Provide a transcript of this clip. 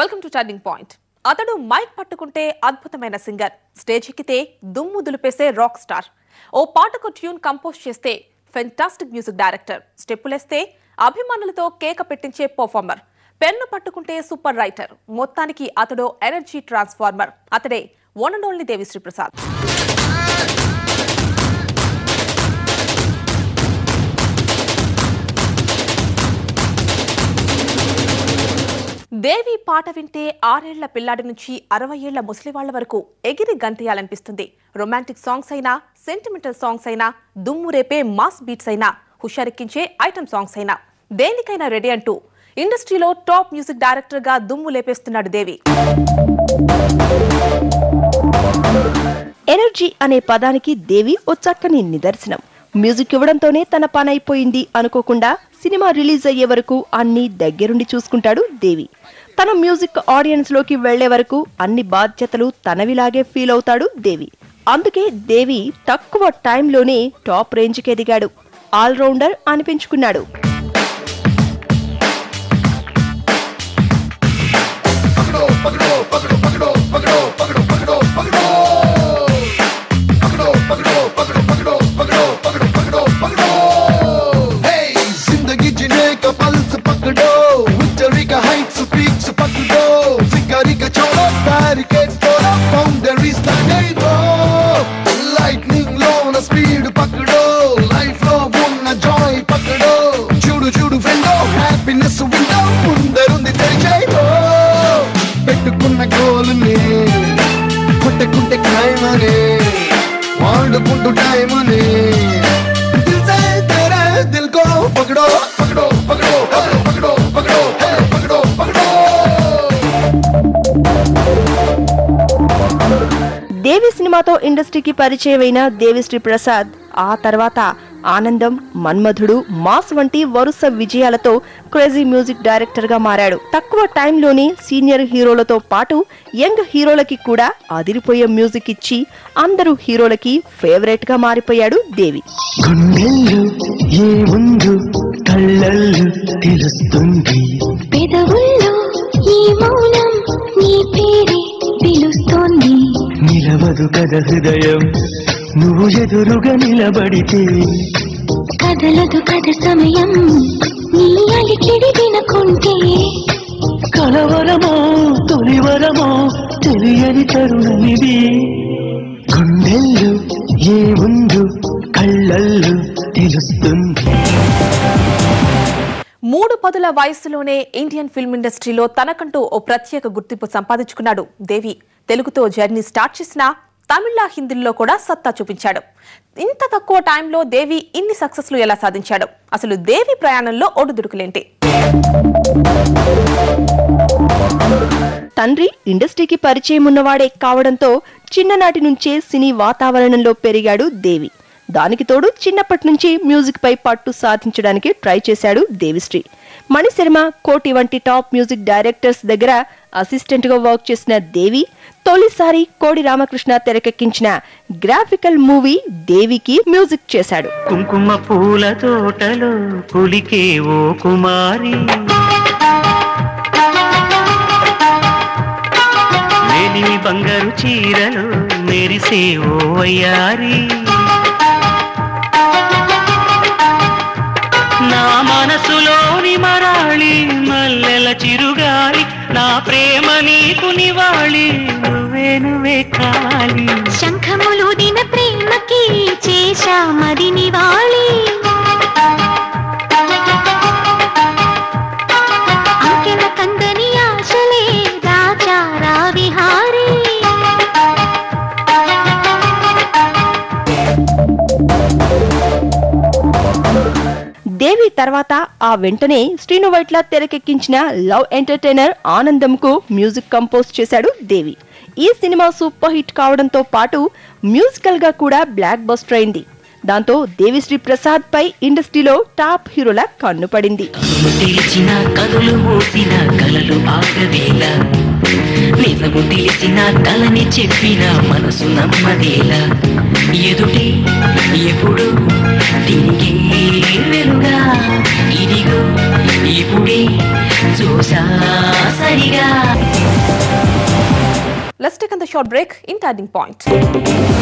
Welcome to turning point. అతడు mic పట్టుకుంటే అద్భుతమైన సింగర్, స్టేజ్ ఎక్కితే దుమ్ము దులిపేసే రాక్ స్టార్, ఓ పాటకు ట్యూన్ కంపోజ్ చేస్తే ఫెంటాస్టిక్ మ్యూజిక్ డైరెక్టర్, స్టెప్పులేస్తే అభిమానులతో కేక పెట్టించే పర్ఫార్మర్, పెన్ను పట్టుకుంటే సూపర్ రైటర్, మొత్తానికి అతడు ఎనర్జీ ట్రాన్స్ఫార్మర్. అతడే one and only Devi Sri Prasad. Devi పాట వింటే 6 ఏళ్ల పిల్లాడి నుంచి 60 ఏళ్ల ముసలివాళ్ల వరకు ఎగిరి గంతేయాలనిపిస్తుంది. రొమాంటిక్ సాంగ్స్ అయినా, సెంటిమెంటల్ సాంగ్స్ అయినా, దుమ్ము రేపే మాస్ బీట్స్ అయినా, హుషారెక్కించే ఐటమ్ సాంగ్స్ అయినా, దేనికైనా రెడీ అంటూ ఇండస్ట్రీలో టాప్ మ్యూజిక్ డైరెక్టర్ గా దుమ్ము లేపేస్తున్నాడు దేవి. ఎనర్జీ అనే పదానికి దేవి ఓ చక్కని నిదర్శనం. మ్యూజిక్ ఇవ్వడంతోనే తన పని అయిపోయింది అనుకోకుండా సినిమా రిలీజ్ అయ్యే వరకు అన్ని దగ్గరుండి చూసుకుంటాడు దేవి. తన మ్యూజిక్ ఆడియన్స్ లోకి వెళ్లే వరకు అన్ని బాధ్యతలు తనవిలాగే ఫీల్ అవుతాడు దేవి. అందుకే దేవి తక్కువ టైంలోనే టాప్ రేంజ్ కి ఎదిగాడు. ఆల్రౌండర్ అనిపించుకున్నాడు. పెట్టుకున్న గోలుని కొట్టుకుంటే ఖాయమని వాడుకుంటూ టైమని దిల్ కో పకడో పకడో పకడో పకడో పకడో పకడో పకడో. దేవి సినిమాతో ఇండస్ట్రీకి పరిచయమైన దేవిశ్రీ ప్రసాద్ ఆ తర్వాత ఆనందం, మన్మధుడు, మాస్ వంటి వరుస విజయాలతో క్రేజీ మ్యూజిక్ డైరెక్టర్ గా మారాడు. తక్కువ టైంలోనే సీనియర్ హీరోలతో పాటు యంగ్ హీరోలకి కూడా అదిరిపోయే మ్యూజిక్ ఇచ్చి అందరూ హీరోలకి ఫేవరెట్ గా మారిపోయాడు దేవి. నిలవదు కథ హృదయం నువ్వు ఎదురుగా నిలబడితే, కదలదు కథ సమయం నీ అలికిడి వినకుంటే, కలవరమో తొలివరమో తెలియని తరుణమిది. గుండెల్లో ఏ ఉందో కళ్ళల్లో తెలుస్తుంది. 3 పదుల వయసులోనే ఇండియన్ ఫిల్మ్ ఇండస్ట్రీలో తనకంటూ ఓ ప్రత్యేక గుర్తింపు సంపాదించుకున్నాడు దేవి. తెలుగుతో జర్నీ స్టార్ట్ చేసినా తమిళ, హిందీలో కూడా సత్తా చూపించాడు. ఇంత తక్కువ టైంలో దేవి ఇన్ని సక్సెస్లు ఎలా సాధించాడు? అసలు దేవి ప్రయాణంలో ఒడుదుడుకులేంటి? తండ్రి ఇండస్ట్రీకి పరిచయం ఉన్నవాడే కావడంతో చిన్ననాటి నుంచే సినీ వాతావరణంలో పెరిగాడు దేవి. దానికి తోడు చిన్నప్పటి నుంచి మ్యూజిక్ పై పట్టు సాధించడానికి ట్రై చేశాడు దేవిశ్రీ. మణిశర్మ, కోటి వంటి టాప్ మ్యూజిక్ డైరెక్టర్స్ దగ్గర అసిస్టెంట్ గా వర్క్ చేసిన దేవి తొలిసారి కోడి రామకృష్ణ తెరకెక్కించిన గ్రాఫికల్ మూవీ దేవికి మ్యూజిక్ చేశాడు. కుంకుమ పూల తోటలో పులికే ఓ కుమారి, వేలిమి బంగారు చీరలు మెరిసే ఓ వయ్యారి, నా మనసులోని మరాళి మల్లెల చిరుగాలి, నా ప్రేమ నీకు నివాళి, నువ్వే కావాలి. శంఖములు దిన ప్రేమకి చేశా మరి నివాళి, అంకెల కందని ఆశలే రాచారా విహారీ. దేవి తర్వాత ఆ వెంటనే శ్రీను వైట్ల తెరకెక్కించిన లవ్ ఎంటర్టైనర్ ఆనందంకు మ్యూజిక్ కంపోజ్ చేశాడు దేవి. ఈ సినిమా సూపర్ హిట్ కావడంతో పాటు మ్యూజికల్ గా కూడా బ్లాక్ బస్టర్ అయింది. దాంతో దేవిశ్రీ ప్రసాద్ పై ఇండస్ట్రీలో టాప్ హీరోల కన్ను పడింది. నిజము తెలిసిన కలని చెప్పిన మనసు నమ్మదేలా, ఎదుటే ఎప్పుడు తిరిగి వెలుగా, ఇదిగో ఇప్పుడే చూసా సరిగా. short break in Turning Point.